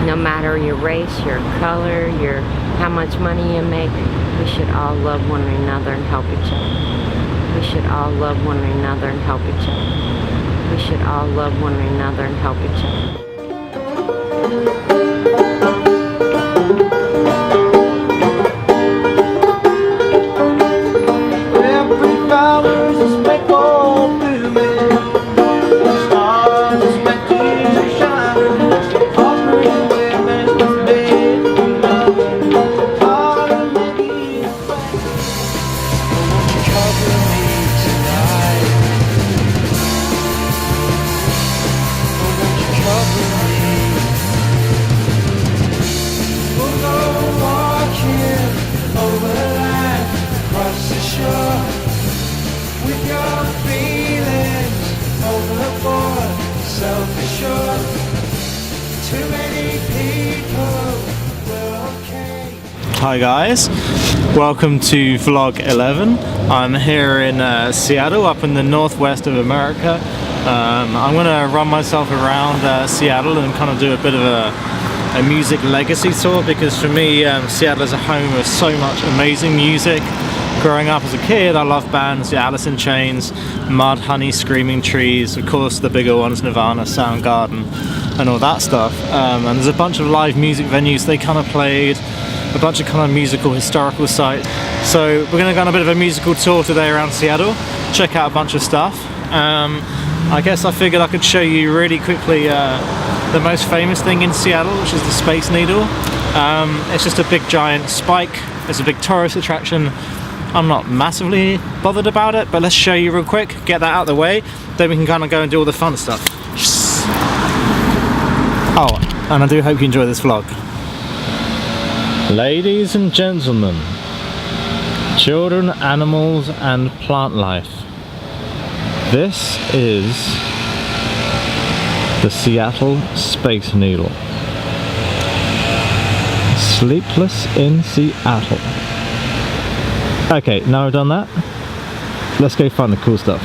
No matter your race, your color, your how much money you make, we should all love one another and help each other. We should all love one another and help each other. We should all love one another and help each other. Hi guys, welcome to vlog 11. I'm here in Seattle, up in the northwest of America. I'm going to run myself around Seattle and kind of do a bit of a music legacy tour, because for me Seattle is a home of so much amazing music. Growing up as a kid, I loved bands, Alice in Chains, Mudhoney, Screaming Trees, of course the bigger ones, Nirvana, Soundgarden, and all that stuff. And there's a bunch of live music venues they kind of played, a bunch of kind of musical historical sites. So we're going to go on a bit of a musical tour today around Seattle, check out a bunch of stuff. I guess I figured I could show you really quickly the most famous thing in Seattle, which is the Space Needle. It's just a big giant spike. It's a big tourist attraction. I'm not massively bothered about it, but let's show you real quick, get that out of the way, then we can kind of go and do all the fun stuff. Oh, and I do hope you enjoy this vlog. Ladies and gentlemen, children, animals and plant life, this is the Seattle Space Needle. Sleepless in Seattle. Okay, now I've done that, let's go find the cool stuff.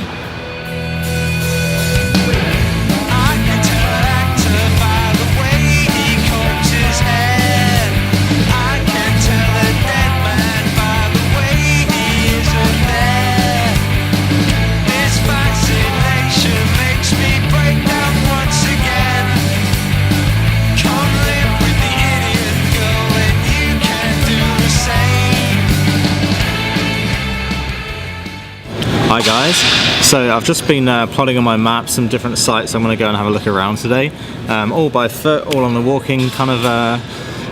Hi guys, so I've just been plotting on my map some different sites I'm going to go and have a look around today, all by foot, all on the walking kind of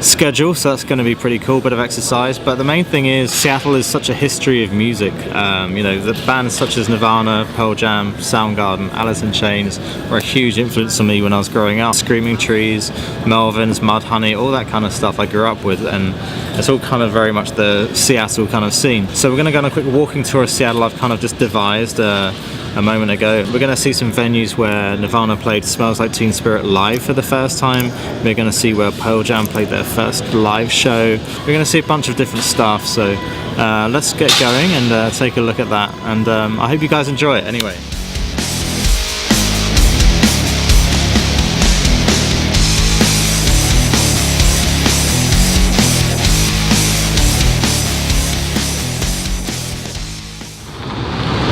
schedule, so that's going to be pretty cool, bit of exercise. But the main thing is Seattle is such a history of music. You know, the bands such as Nirvana, Pearl Jam, Soundgarden, Alice in Chains were a huge influence on me when I was growing up. Screaming Trees, Melvins, Mudhoney, all that kind of stuff I grew up with, and it's all kind of very much the Seattle kind of scene. So we're going to go on a quick walking tour of Seattle. I've kind of just devised a moment ago. We're going to see some venues where Nirvana played Smells Like Teen Spirit live for the first time. We're going to see where Pearl Jam played their first live show. We're going to see a bunch of different stuff, so let's get going and take a look at that, and I hope you guys enjoy it anyway.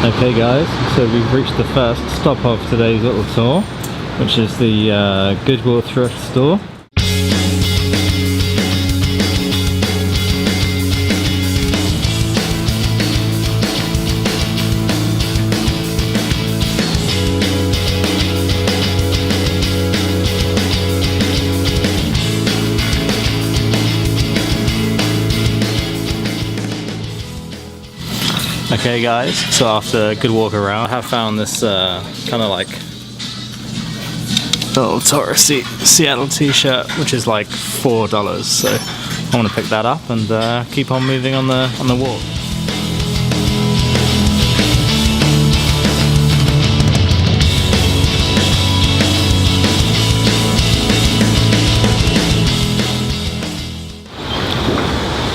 Okay guys, so we've reached the first stop of today's little tour, which is the Goodwill thrift store. Okay guys, so after a good walk around, I have found this kind of like little touristy Seattle t-shirt, which is like $4, so I want to pick that up and keep on moving on the walk.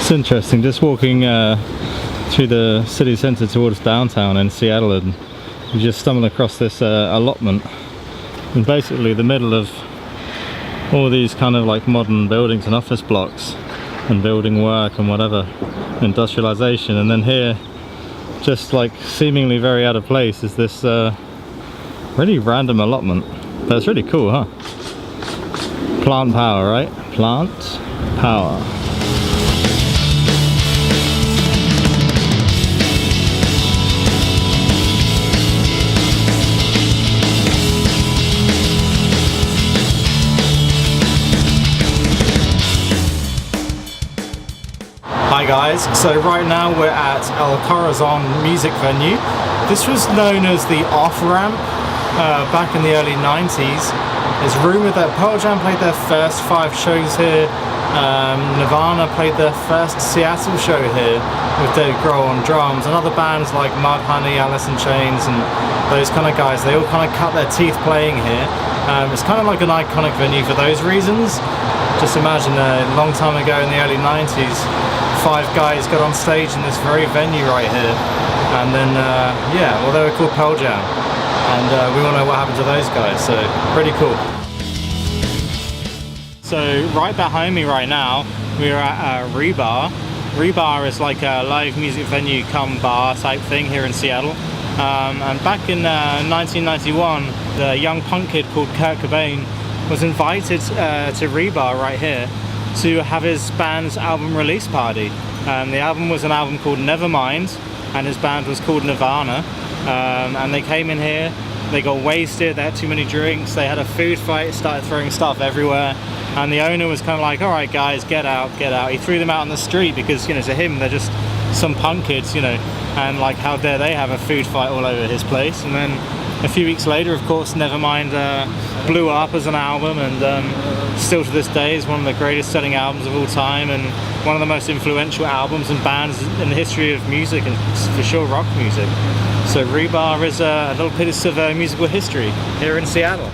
It's interesting, just walking through the city centre towards downtown in Seattle, and you just stumble across this allotment in basically the middle of all these kind of like modern buildings and office blocks and building work and whatever, industrialization. And then here, just like seemingly very out of place, is this really random allotment, but it's really cool, huh? Plant power, right? Plant power. Hi guys, so right now we're at El Corazon music venue. This was known as the off-ramp back in the early 90s. It's rumoured that Pearl Jam played their first 5 shows here. Nirvana played their first Seattle show here with Dave Grohl on drums, and other bands like Mudhoney, Alice in Chains and those kind of guys, they all kind of cut their teeth playing here. It's kind of like an iconic venue for those reasons. Just imagine a long time ago in the early 90s, 5 guys got on stage in this very venue right here, and then yeah, well, they were called Pearl Jam, and we all know what happened to those guys, so pretty cool. So right behind me right now, we're at Rebar. Rebar is like a live music venue come bar type thing here in Seattle, and back in 1991, the young punk kid called Kurt Cobain was invited to Rebar right here to have his band's album release party. The album was an album called Nevermind, and his band was called Nirvana. And they came in here, they got wasted, they had too many drinks, they had a food fight, started throwing stuff everywhere, and the owner was kind of like, alright guys, get out, get out. He threw them out on the street because, you know, to him they're just some punk kids, you know, and like how dare they have a food fight all over his place. And then a few weeks later, of course, Nevermind blew up as an album, and still to this day is one of the greatest selling albums of all time, and one of the most influential albums and bands in the history of music, and for sure rock music. So Rebar is a little piece of musical history here in Seattle.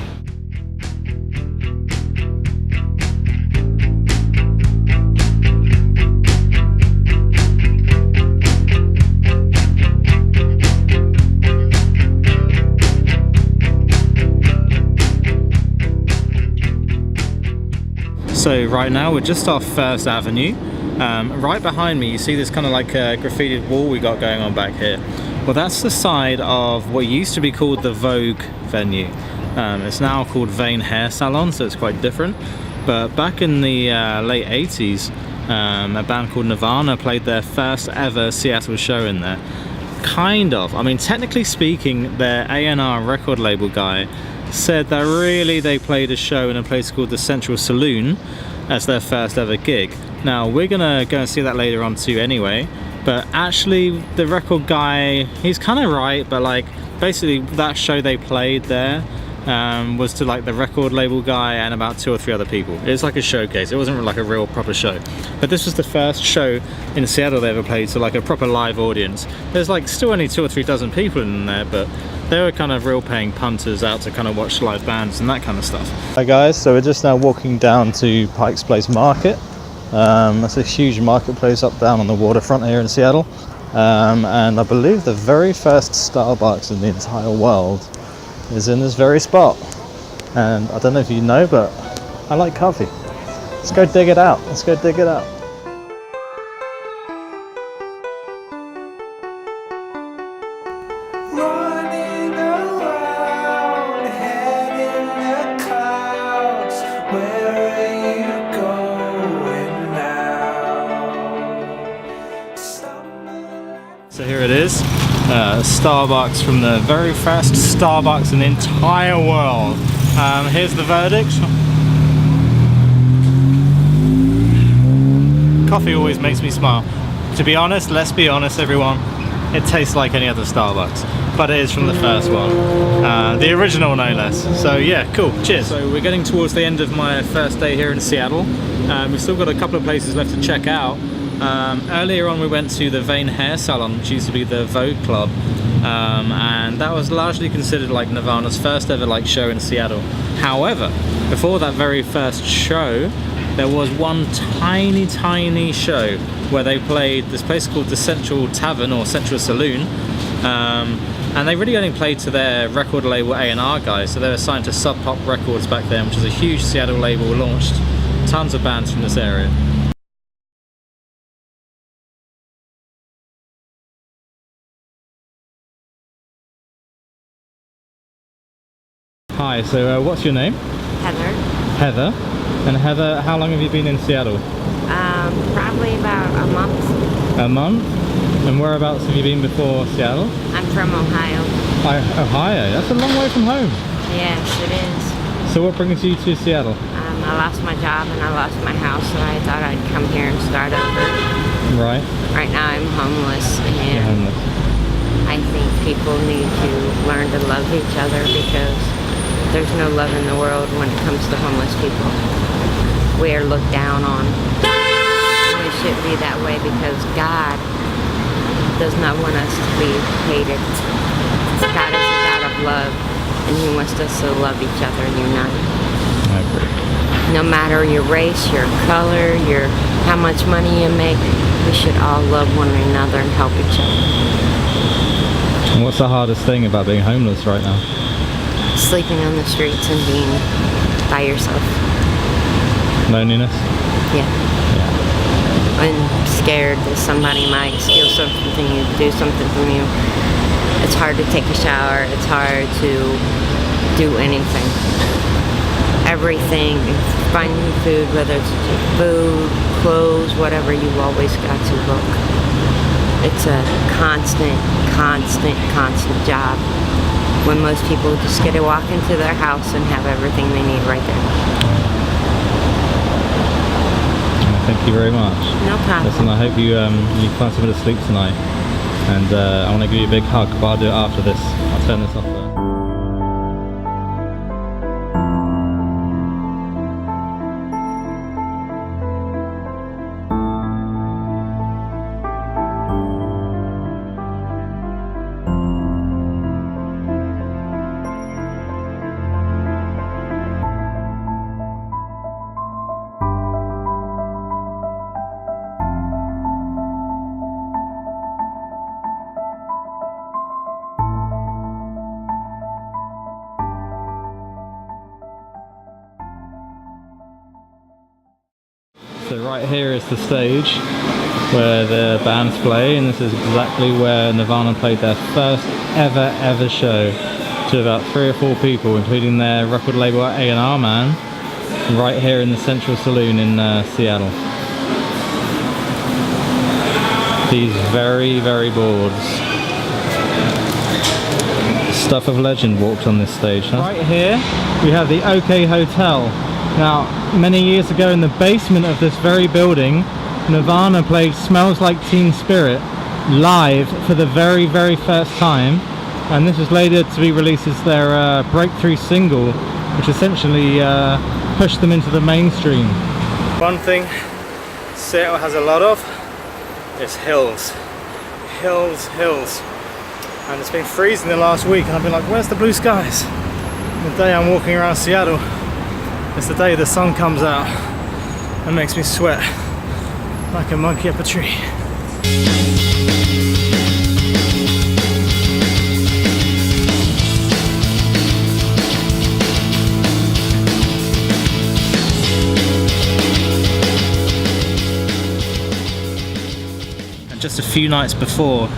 So right now we're just off First Avenue. Right behind me you see this kind of like graffitied wall we got going on back here. Well, that's the side of what used to be called the Vogue venue. It's now called Vane Hair Salon, so it's quite different. But back in the late 80s, a band called Nirvana played their first ever Seattle show in there. Kind of. I mean, technically speaking, their A&R record label guy said that really they played a show in a place called the Central Saloon as their first ever gig. Now we're gonna go and see that later on too anyway, but actually the record guy, he's kind of right, but like basically that show they played there was to like the record label guy and about 2 or 3 other people. It was like a showcase, it wasn't like a real proper show. But this was the first show in Seattle they ever played to like a proper live audience. There's like still only 2 or 3 dozen people in there, but they were kind of real paying punters out to kind of watch live bands and that kind of stuff. Hi guys, so we're just now walking down to Pike's Place Market. That's a huge marketplace up down on the waterfront here in Seattle. And I believe the very first Starbucks in the entire world is in this very spot. And I don't know if you know, but I like coffee. Let's go dig it out. Let's go dig it out. So here it is, Starbucks from the very first Starbucks in the entire world. Here's the verdict. Coffee always makes me smile. To be honest, let's be honest everyone, it tastes like any other Starbucks, but it is from the first one. The original no less. So yeah, cool, cheers. So we're getting towards the end of my first day here in Seattle. We've still got a couple of places left to check out. Earlier on we went to the Vane Hair Salon, which used to be the Vogue Club, and that was largely considered like Nirvana's first ever like show in Seattle. However, before that very first show, there was one tiny show where they played this place called the Central Tavern or Central Saloon, and they really only played to their record label A&R guys, so they were signed to Sub Pop Records back then, which is a huge Seattle label, launched tons of bands from this area. Hi, so what's your name? Heather. Heather. And Heather, how long have you been in Seattle? Probably about a month. A month? And whereabouts have you been before Seattle? I'm from Ohio. Ohio? That's a long way from home. Yes, it is. So what brings you to Seattle? I lost my job and I lost my house, so I thought I'd come here and start over. Right. Right now I'm homeless, and You're homeless. I think people need to learn to love each other, because there's no love in the world when it comes to homeless people. We are looked down on. And it shouldn't be that way, because God does not want us to be hated. God is a God of love, and He wants us to love each other and unite. I agree. No matter your race, your color, how much money you make, we should all love one another and help each other. And what's the hardest thing about being homeless right now? Sleeping on the streets and being by yourself. Loneliness? Yeah. And scared that somebody might steal something from you, do something from you. It's hard to take a shower. It's hard to do anything. Everything, finding food, whether it's food, clothes, whatever, you've always got to look. It's a constant job, when most people just get to walk into their house and have everything they need right there. Thank you very much. No problem. Listen, I hope you find somewhere to sleep tonight, and I want to give you a big hug, but I'll do it after this. I'll turn this off there. So right here is the stage where the bands play, and this is exactly where Nirvana played their first ever show to about 3 or 4 people, including their record label A&R man, right here in the Central Saloon in Seattle. These very boards. Stuff of legend walked on this stage, huh? Right here we have the OK Hotel. Now, many years ago in the basement of this very building, Nirvana played Smells Like Teen Spirit live for the very first time, and this was later to be released as their breakthrough single, which essentially pushed them into the mainstream. One thing Seattle has a lot of is hills. Hills. And it's been freezing the last week, and I've been like, where's the blue skies? The day I'm walking around Seattle, it's the day the sun comes out and makes me sweat like a monkey up a tree. And just a few nights before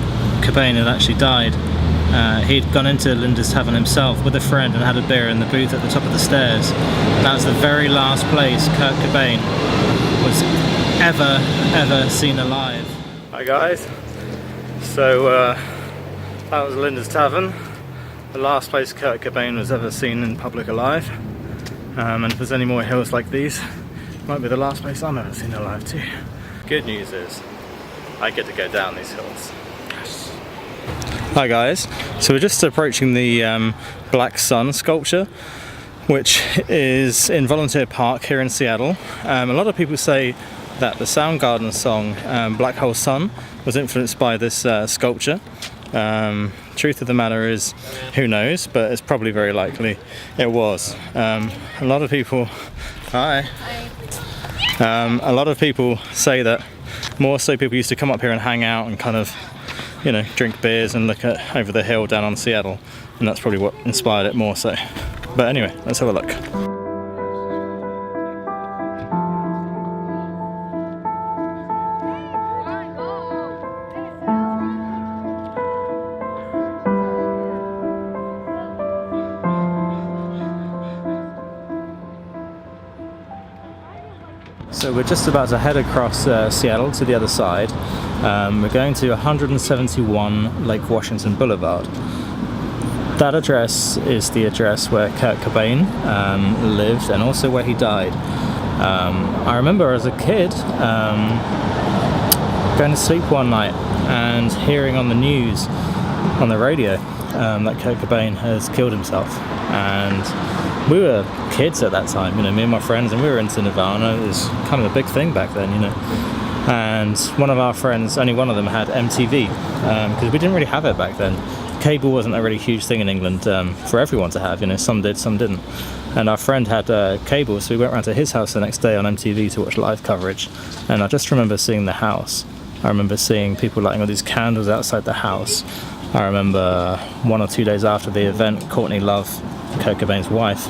Cobain had actually died, he'd gone into Linda's Tavern himself with a friend and had a beer in the booth at the top of the stairs. And that was the very last place Kurt Cobain was ever seen alive. Hi guys, so that was Linda's Tavern, the last place Kurt Cobain was ever seen in public alive. And if there's any more hills like these, it might be the last place I'm ever seen alive too. Good news is, I get to go down these hills. Hi guys, so we're just approaching the Black Sun sculpture, which is in Volunteer Park here in Seattle. A lot of people say that the Soundgarden song Black Hole Sun was influenced by this sculpture. Truth of the matter is, who knows, but it's probably very likely it was. A lot of people, a lot of people say that more so people used to come up here and hang out and kind of you know, drink beers and look at over the hill down on Seattle, and that's probably what inspired it more so. But anyway, let's have a look. So we're just about to head across Seattle to the other side. We're going to 171 Lake Washington Boulevard. That address is the address where Kurt Cobain lived, and also where he died. I remember as a kid going to sleep one night and hearing on the news, on the radio, that Kurt Cobain has killed himself. And we were kids at that time, you know, me and my friends, and we were into Nirvana. It was kind of a big thing back then, you know. And one of our friends, only one of them, had MTV, because we didn't really have it back then. Cable wasn't a really huge thing in England for everyone to have, you know, some did, some didn't. And our friend had cable, so we went round to his house the next day on MTV to watch live coverage. And I just remember seeing the house. I remember seeing people lighting all these candles outside the house. I remember 1 or 2 days after the event, Courtney Love, Kurt Cobain's wife,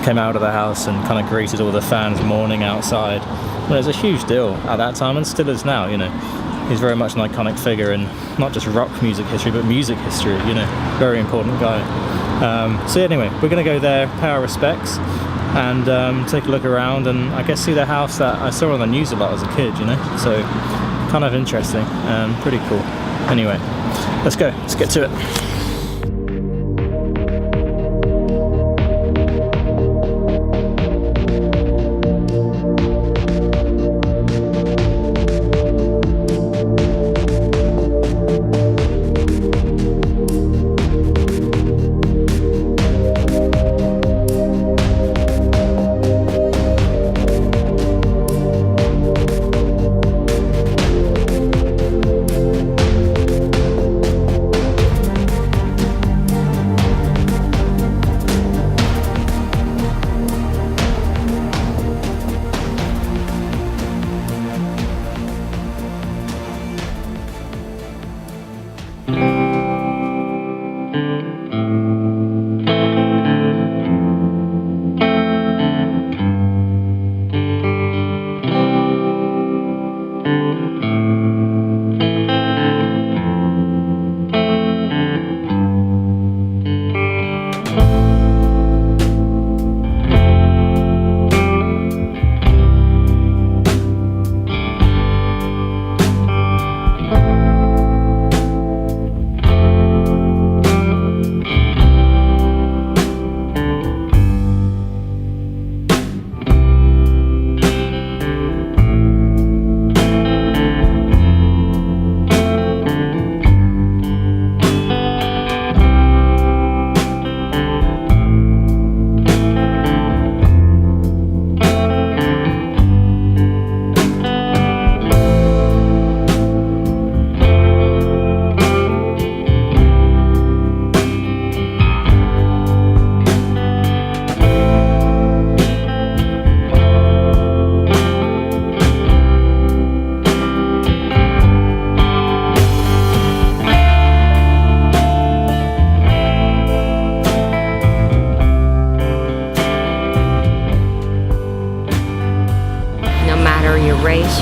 came out of the house and kind of greeted all the fans mourning outside. Well, it was a huge deal at that time, and still is now, you know. He's very much an iconic figure in not just rock music history, but music history, you know. Very important guy. So anyway, we're going to go there, pay our respects, and take a look around, and I guess see the house that I saw on the news a lot as a kid, you know. So kind of interesting, pretty cool. Anyway, let's go, let's get to it.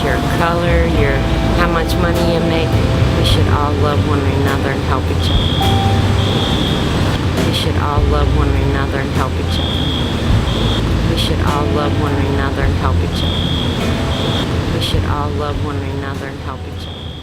your color, your how much money you make. We should all love one another and help each other. We should all love one another and help each other. We should all love one another and help each other. We should all love one another and help each other.